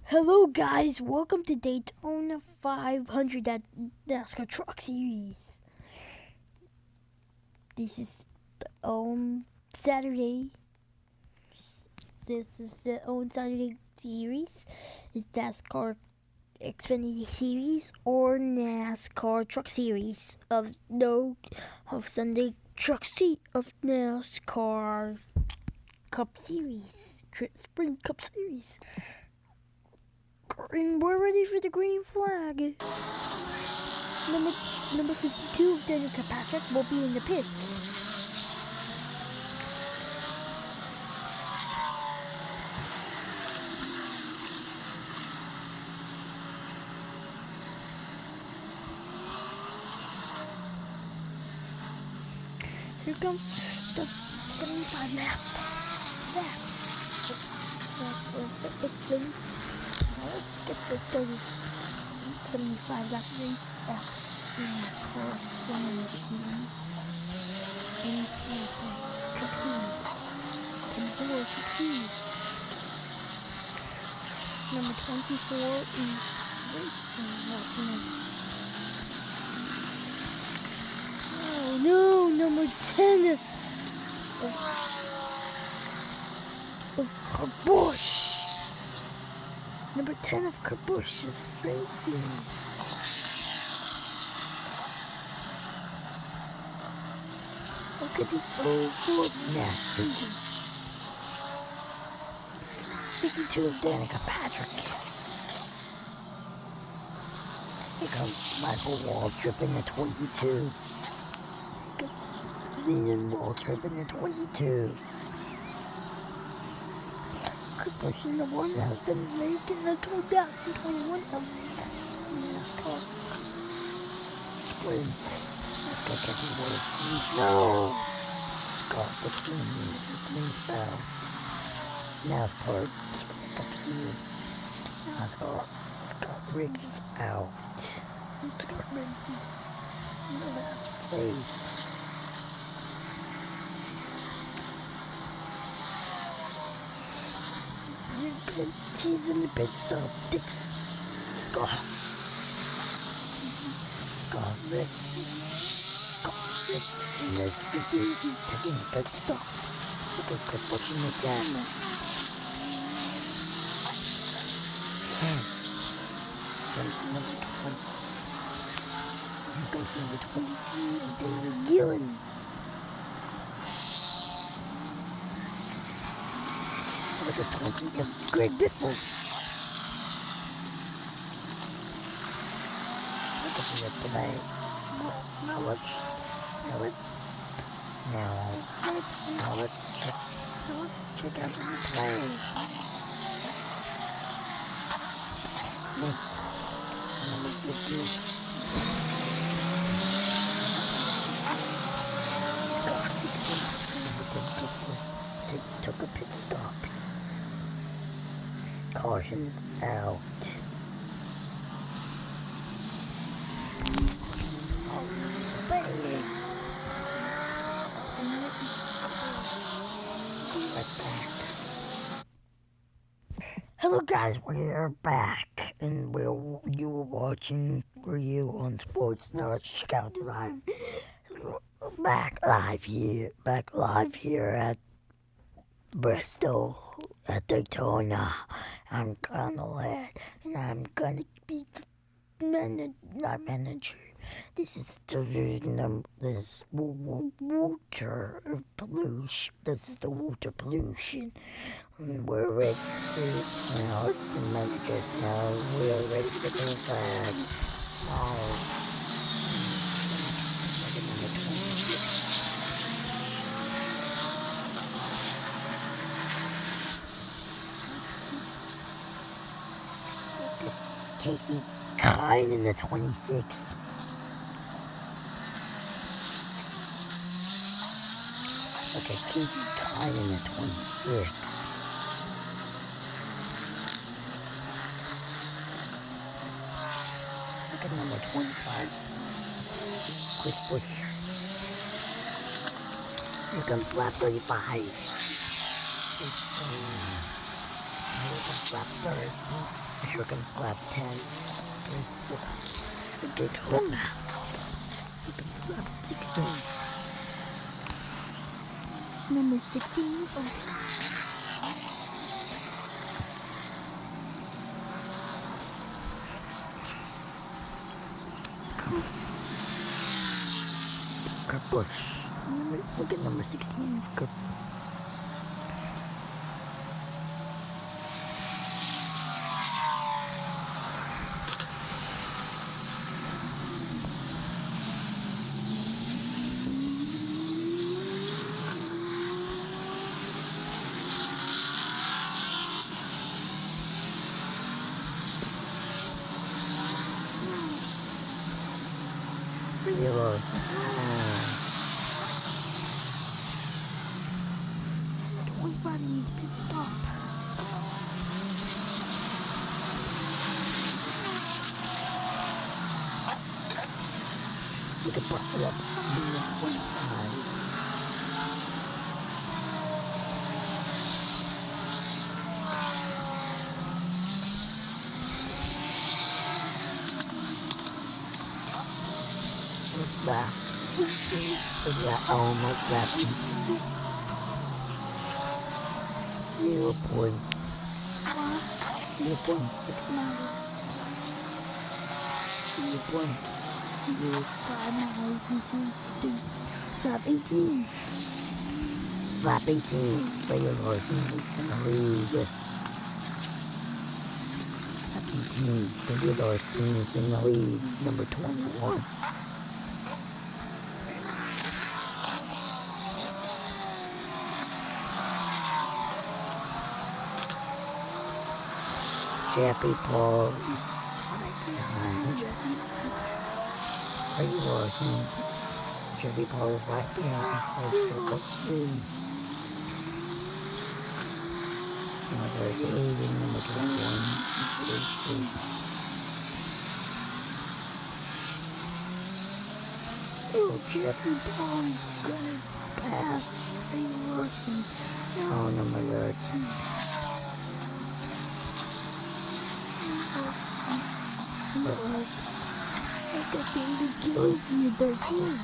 Hello guys, welcome to Daytona 500 at Nascar Truck Series. This is the Saturday. This is the Saturday series. It's NASCAR Xfinity Series or NASCAR Truck Series of Sunday of NASCAR Cup Series, Spring Cup Series. And we're ready for the green flag. Number 52, Daniel Patrick, will be in the pits. Here comes the 75 laps. Let's get the 75 lap race at NASCAR Series and NASCAR Truck Series. Truck Series. Number 24 is racing. Oh no, number 10 of Carbush. Number 10 of Carbush is racing. Look at the Ford Nascar. 52 of Danica Patrick. Here comes Michael Waltrip in the 22. Here comes Leland Waltrip in the 22. Carbush in the one that has been making the 2021 of NASCAR Sprint. NASCAR Captain World Series. No! Scott Dixon is out. NASCAR Sprint Cup Series. NASCAR Scott Riggs is out. Scott Riggs is in the last place. He's in the pit stop. Scott Riggs in the 50. He's taking the pit stop. Look at Carbush in the 10. Comes number 20. Here comes number 23, David Gillen. Look at 20 of Greg Biffle. Look at the play. Now let's check out the play. Number 50. Scott Dixon took a pit stop. Caution's out. Hello guys, we're back, and you were watching Review on Sports. Now let's check out the back live here at Bristol at Daytona. I'm gonna be not manager. This is this water pollution. This is the water pollution. And we're ready to, now it's the managers now. We're ready for the green flag. Casey Kine in the 26. Okay, Casey Kine in the 26. Look at number 25. Chris Bush. Here comes lap 35. lap 13. Here comes lap 10. Bristol. Daytona. Here comes lap 16. Number 16. Kurt Busch. Look at number 16. Kurt. Yellow. 25 needs pit stop. Look at that. 25. Back. Almost lap 0.6 miles. 0.05 miles into lap 18. Lap 18. Freddie Larson is in the lead. Lap 18. Freddie Larson is in the lead. Number 21. Jeffrey Paul is right behind Freddie Larson. Jeffrey Paul is right behind Freddie Larson. Number 8 and number 21 is racing. Oh, Jeffrey Paul is gonna pass Freddie Larson. Oh, number 13. I got David Gilly in the 13.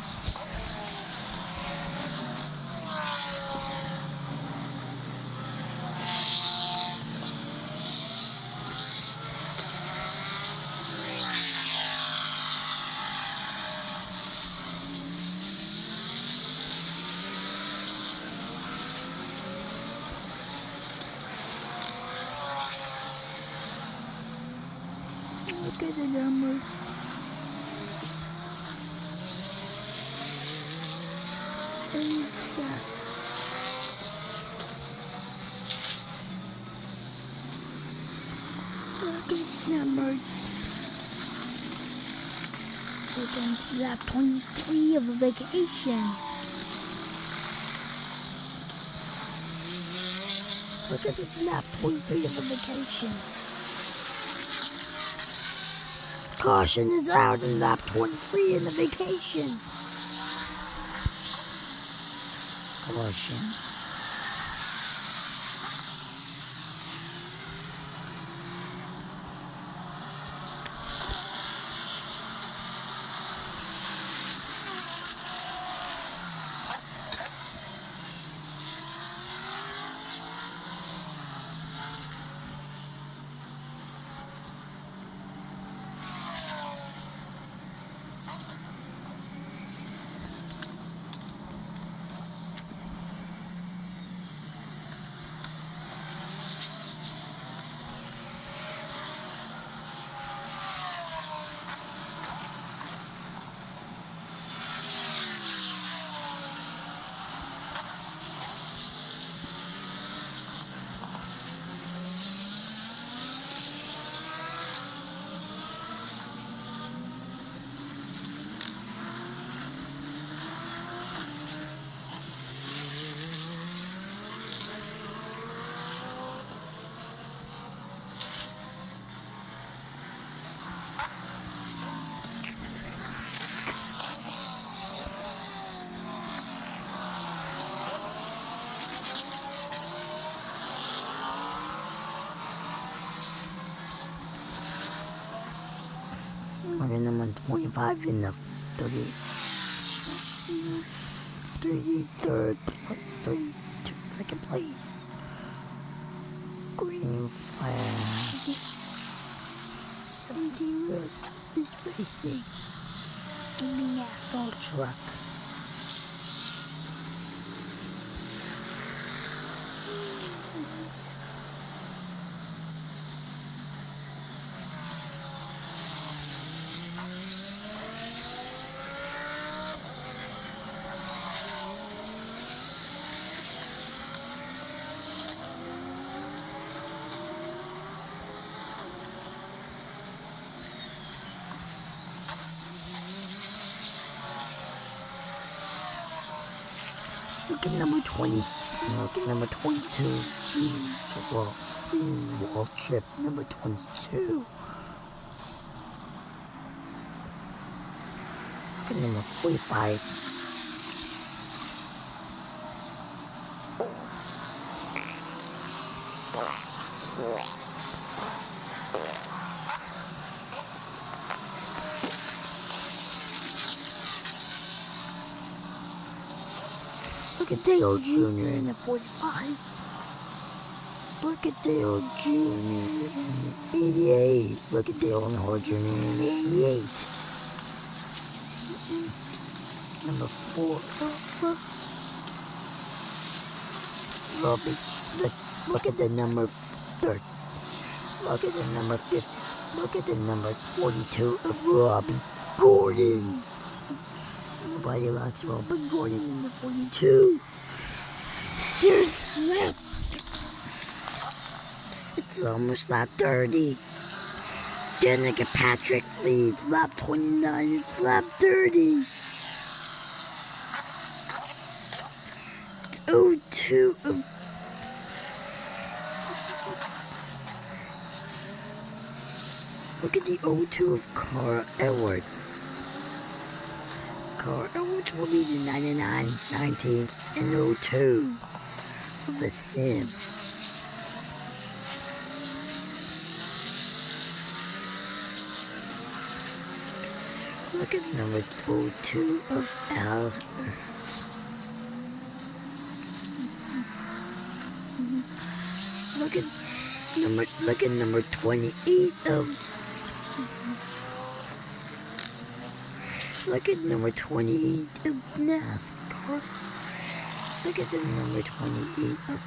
Look at the number. Look at number. We're going to lap 23 of a vacation. Look at the lap 23 of a vacation. Caution is out in lap 23 in the vacation. Caution. Look at number 25 in the 33rd, 32 second place. Green flag. 17 is racing. Give me Nascar truck. Look at number 20. Look at number 22. In World Trip number 22. Look at number 45. Look at Dale Jr. in the 45. Look at Dale Jr. in the 88. Look at Dale Earnhardt Jr. in the 88. Number 4. Look at the number 3rd. Look at the number 5th. Look at the number 42 of Robbie Gordon. Nobody likes Robert Gordon number 42. There's lap. It's almost lap 30. Danica Patrick leads lap 29. It's lap 30. It's 02 of. Look at the 02 of Carl Edwards. Carl Edwards will be the 99, 19, and 02 of the Sim. Look at number 02 of Al. Look at number 28 of. Look at number 28 of NASCAR. Look at the number 28 of.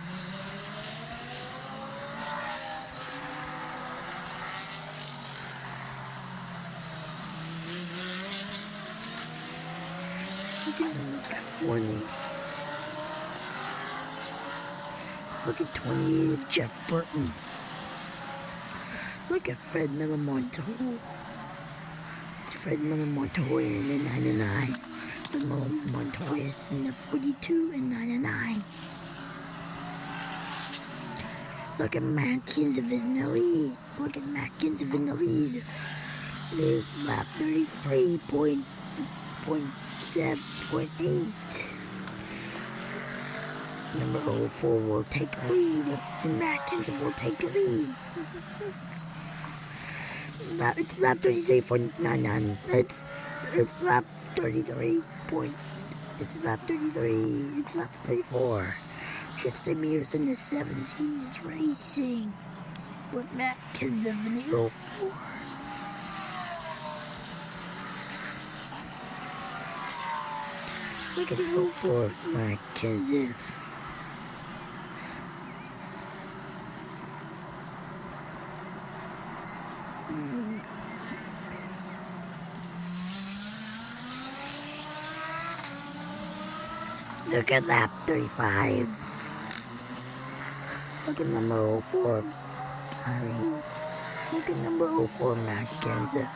Look at number 20. Look at 28 of Jeff Burton. Look at Fred Miller Montoya. It's Fred Miller Montoya in the 99. The Montoya is in the 42 and 99. Look at Matt Kenseth in the lead. Look at Matt Kenseth in the lead. There's lap 33.7.8. Number 04 will take a lead, and Matt Kenseth will take the lead. It's lap 33.99. It's lap 33. It's lap 33. It's lap 34. Tristan Mears in the 7s. He's racing with Matt Kenseth in the 04. Look at the 04 Matt Kenseth. Look at lap 35. Look at number 04. Look at number 04, Matt Kenseth.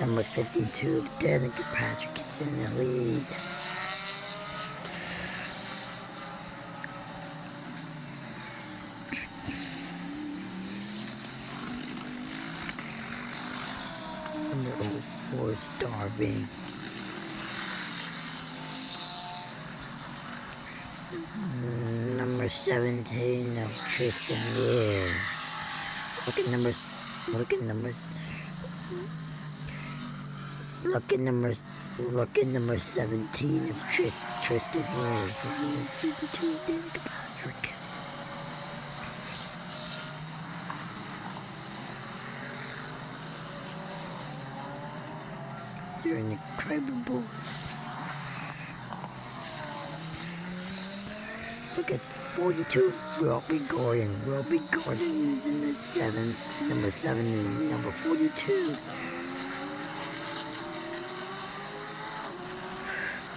Number 52, Danica Patrick is in the lead. Number 04, Starving. Number 17 of Tristan Mears. Look at number Look at number 17 of Tristan Rose. And 52 of Danica Patrick. They're in the Incredibles. Look at 42, Robbie Gordon. Robbie Gordon is in the 7th, number 7 and number 42.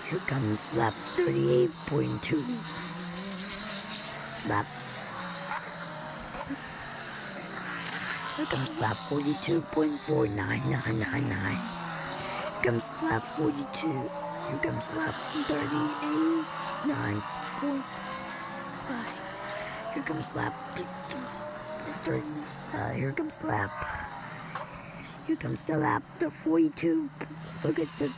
Here comes lap 38.2. Here comes lap 42.49999. Here comes lap 42. Here comes lap 38, 9.5. Here comes lap 30. Here comes the lap the 42. Look at the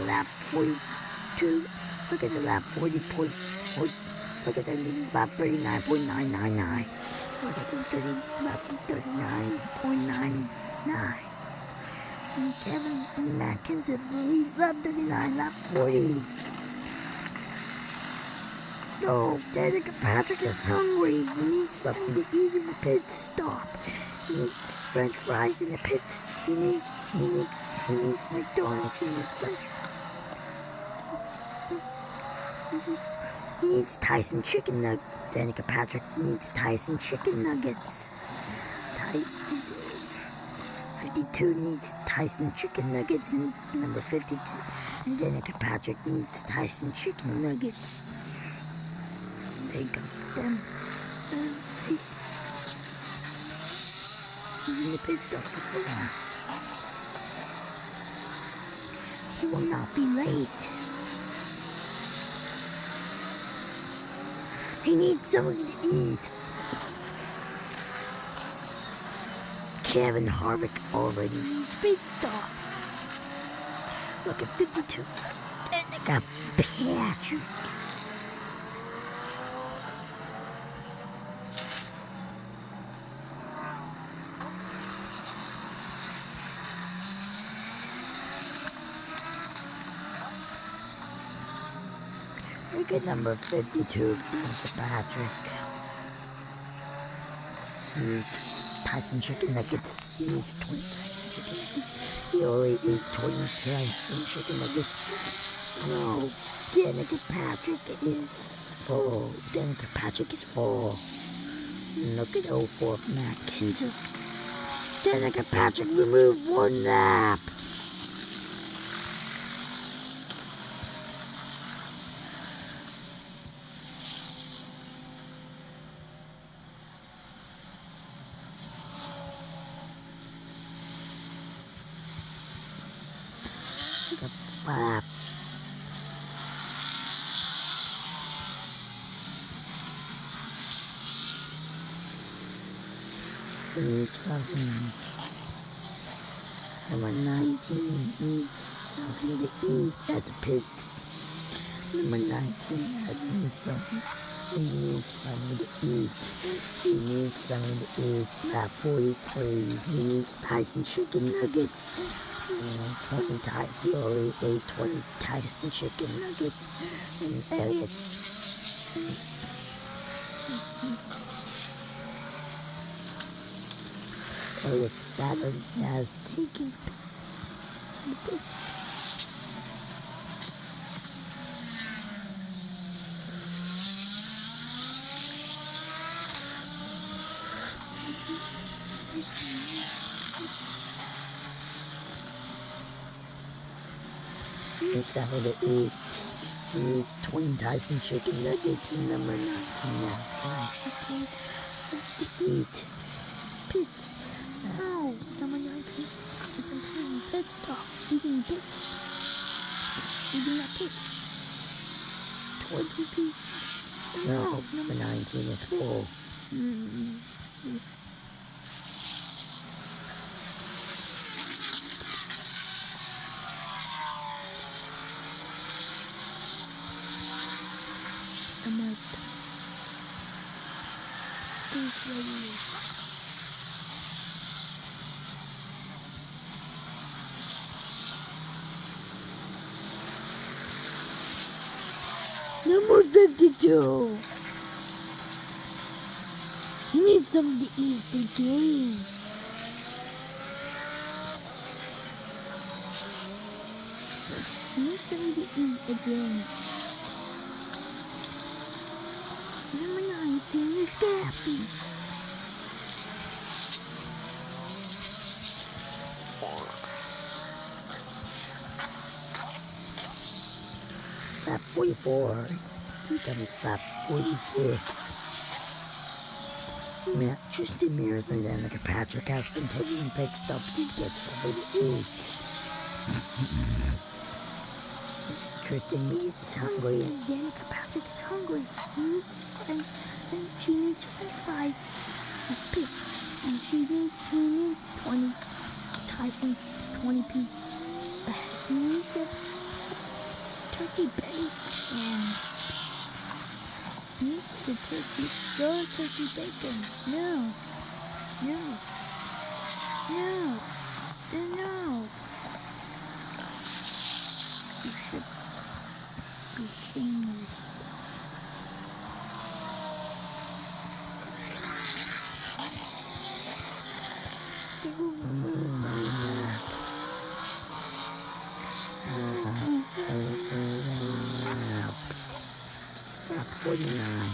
lap 42. Look at the lap 40.4. Look at the lap 39.999. Look at the lap 39.99. And Kevin Mackinson leads lap 39, lap 40. Oh, Danica Patrick is hungry. He needs something to eat in the pit stop. He needs French fries in the pits. He needs McDonald's in the French. He needs Tyson chicken nuggets. Danica Patrick needs Tyson chicken nuggets. 52 needs Tyson chicken nuggets, and number 52. And Danica Patrick needs Tyson chicken nuggets. They got them. He's in the pit stop before. He will not be late. He needs something to eat. Kevin Harvick already needs pit stop. Look at 52. Danica Patrick. Look at number 52, Danica Patrick. He needs Tyson chicken nuggets. He needs 20 Tyson chicken nuggets. He only eats 20 Tyson chicken nuggets. No, Danica Patrick is full. Danica Patrick is full. Look at 04 Mackinson. Danica Patrick removed one lap. Lap. He needs something. Number 19 needs something to eat at the pits. Number 19 needs something. He needs something to eat. He needs something to eat. Lap 43. He needs Tyson chicken nuggets. 20 he already ate 20 Tyson chicken nuggets. And Elliot Saturn has taken pits. Some pits. He needs something to eat. He needs 20 Tyson chicken nuggets and number 19 now. Something to eat. Pits. No, number 19. He's been playing pit stop. Eating pits. Eating up pits. 20 pits. No, number 19 is full. Number 52. He needs something to eat again. He needs something to eat again. Number 19 is Gappy. Lap 44. Here comes lap 46. Tristan Mears and Danica Patrick has been taking pit stops to get something to eat. Tristan Mears is hungry and Danica Patrick is hungry. She needs french fries and pits. And he needs 20 Tyson 20 pieces. He needs a turkey bacon. He needs a turkey bacon. No. You should be shaming yourself. Stop 49.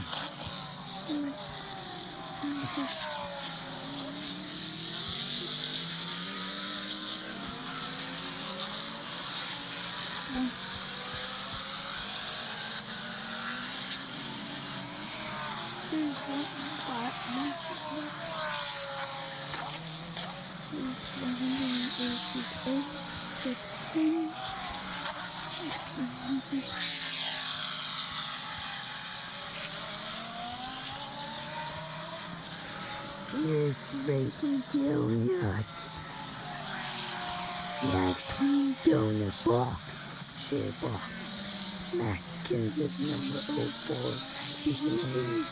Here's Racing Donuts. He has clean donut box, share box. Mac Kenseth number 04. He's in the lead.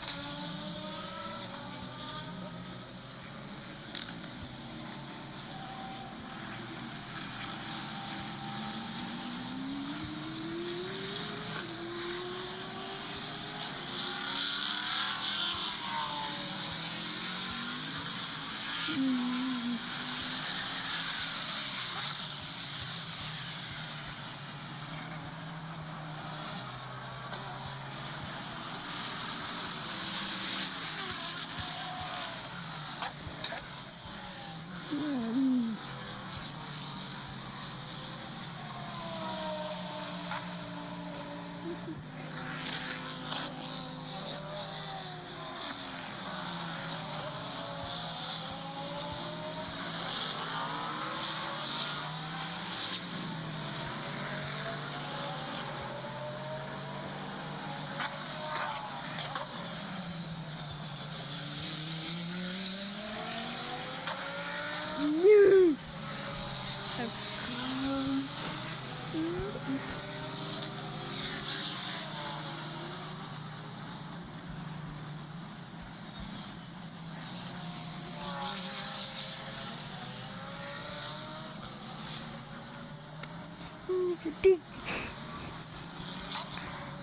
It's a big.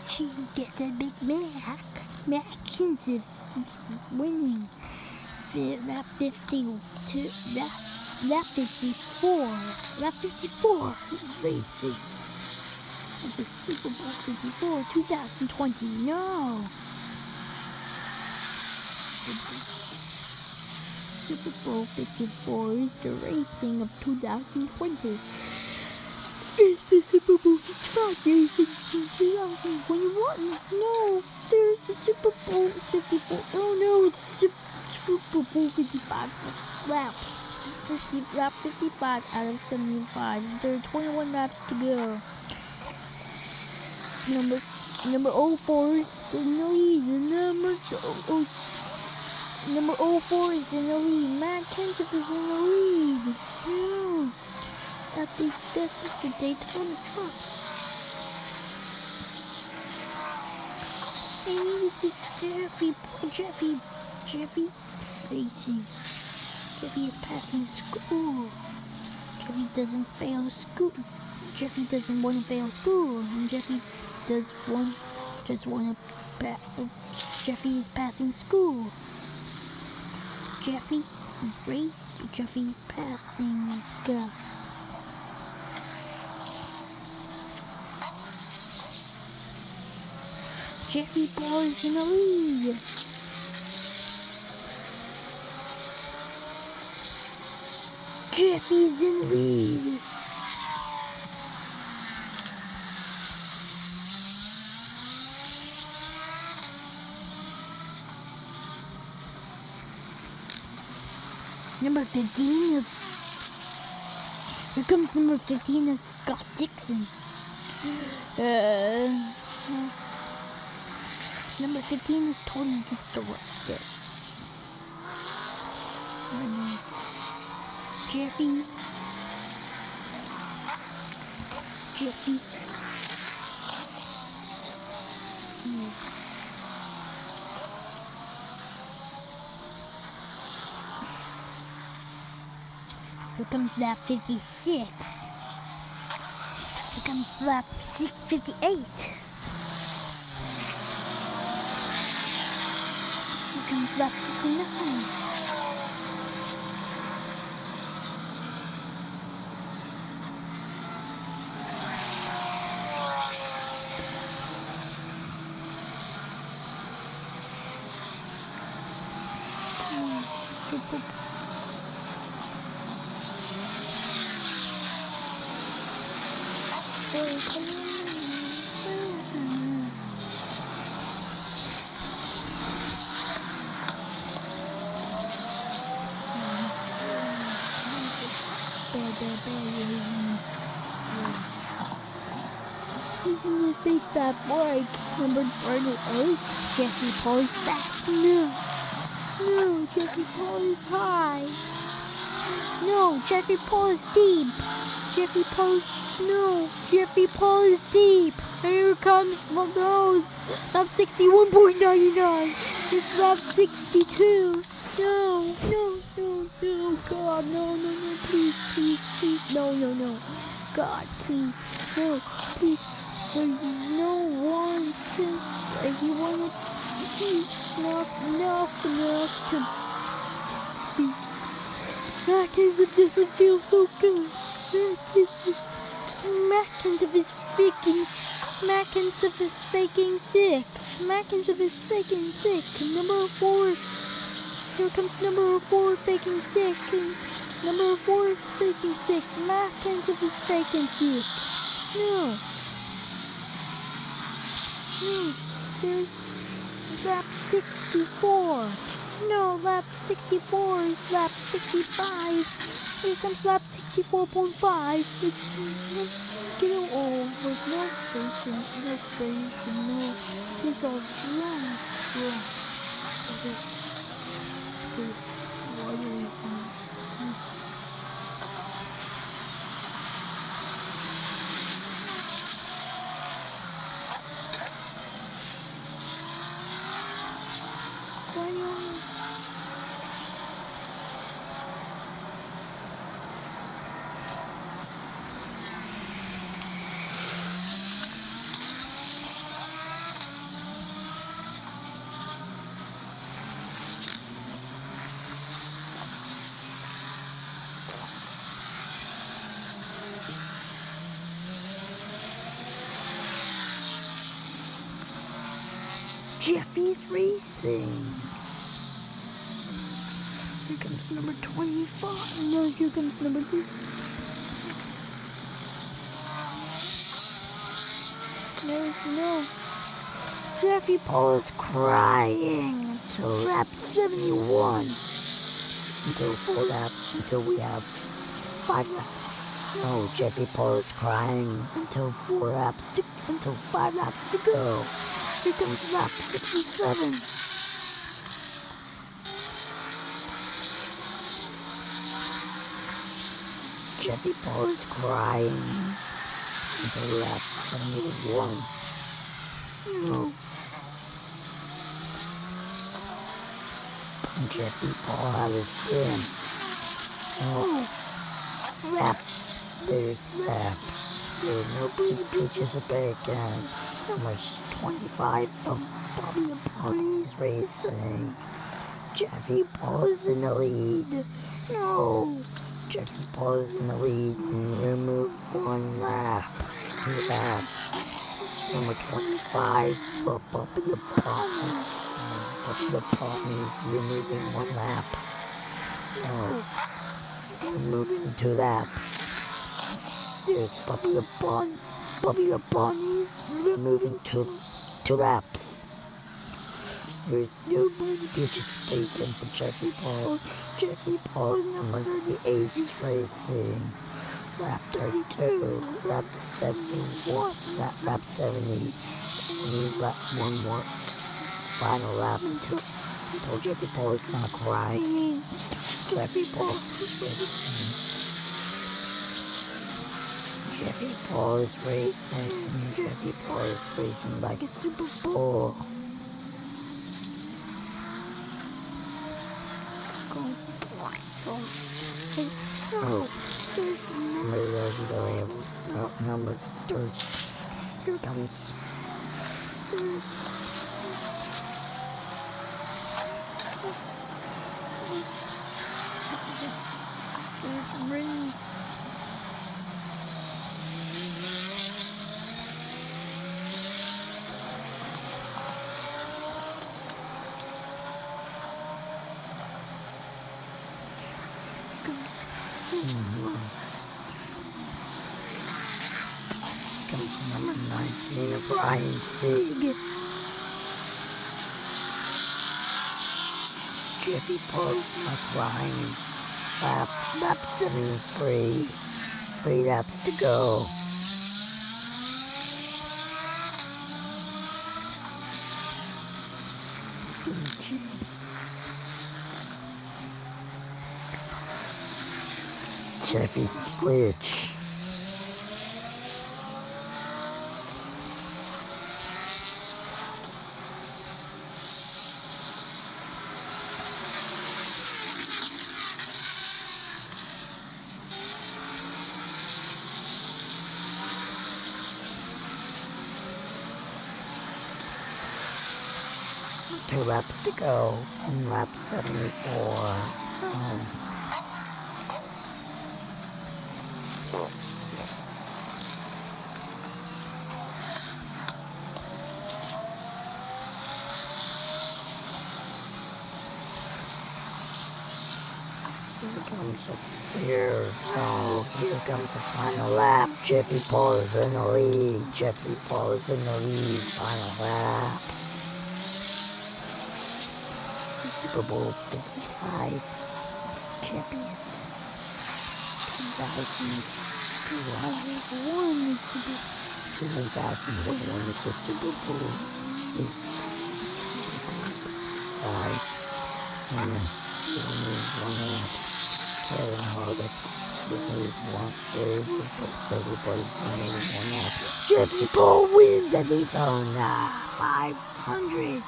She gets a big Mac. Mac Kenseth is winning. Lap 52. Lap 54. Lap 54 is racing. Of the Super Bowl 54 2020. No. Super Bowl 54 is the racing of 2020. It's the Super Bowl 55 racing in 2021. No, there's a Super Bowl 54. Oh no, it's Super Bowl 55 laps. Lap 55 out of 75. There are 21 laps to go. Number 04 is in the lead. Number 04 is in the lead. Matt Kenseth is in the lead. No. That's just the Daytona truck. I needed to Jeffy racing. Jeffy is passing school. Jeffy doesn't fail school. Jeffy doesn't want to fail school. And Jeffy does want Just wanna Jeffy is passing school. Jeffy is race. Jeffy's passing Gus. Jeffy Paul is in the lead. Jeffy's in the lead. Number 15 of... Here comes number 15 of Scott Dixon. Number 15 is totally disrupted. Jeffy. Here. Here comes lap 56. Here comes lap 58. Here comes lap 59. He's in the big fat break. Number 38. Jeffy Paul is fast. No, Jeffy Paul is high. No, Jeffy Paul is deep. Jeffy Paul is deep. Here comes the road. Lap 61.99. It's lap 62. No, God, no, please, no. God, please, no, please. So no one to, he's not enough to be. Mackenzie doesn't feel so good. Mackenzie is faking sick. Number 4. Here comes number 4 faking sick. Number 4 is faking sick. Mackenzie is faking sick. No. There's lap 64. No, lap 64 is lap 65. Here comes lap 64.5. It's getting old with no station, no. It's all wrong. Jeffy's racing. Here comes number 25. No, here comes number 3. No. Jeffy Paul is crying until lap 71. Until we have 5 laps. No, Jeffy Paul is crying until 5 laps to go. Here comes lap 67. Jeffy Paul is crying until lap 71. No. Jeffy Paul had a sin. Oh. There's laps. There's no bleeding peaches of bacon. Number 25 of Bobby the Ponies Racing. Jeffy Paul is in the lead. No! Jeffy Paul is in the lead and removed 1 lap. 2 laps. It's number 25 for Bobby the Pony. Bobby the Ponies removing 1 lap. No. Removing 2 laps. There's Bobby the Ponies removing 2 laps. There's nobody pitches bacon for Jeffy Paul. Jeffy Paul, number 38, is racing. Lap 32, lap 71, lap 70. We need 1 more final lap until Jeffy Paul is not crying. Jeffy Paul is racing. Jeffy Paul is racing. Jeffy Paul is racing like a Super Bowl. Oh, there's number 30. Here comes. There's ring. Comes number 19 of Ryan Sieg. Jeffy Paul's not crying. Lap 73. 3 laps to go. Screechy. Jeffy's glitch. 2 laps to go on lap 74. Here comes the final lap. Jeffy Paul is in the lead. Jeffy Paul is in the lead. Final lap. The Super Bowl 55 champions. 2021 is Super 2021 is the Super Bowl. Is Super Bowl 5. And one lap. Kevin Harvick removed 1. Everybody's removed 1 lap. Jeffy Paul wins at Daytona 500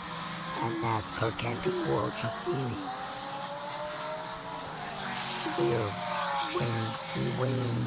and Nascar Camping World Series. We're winning.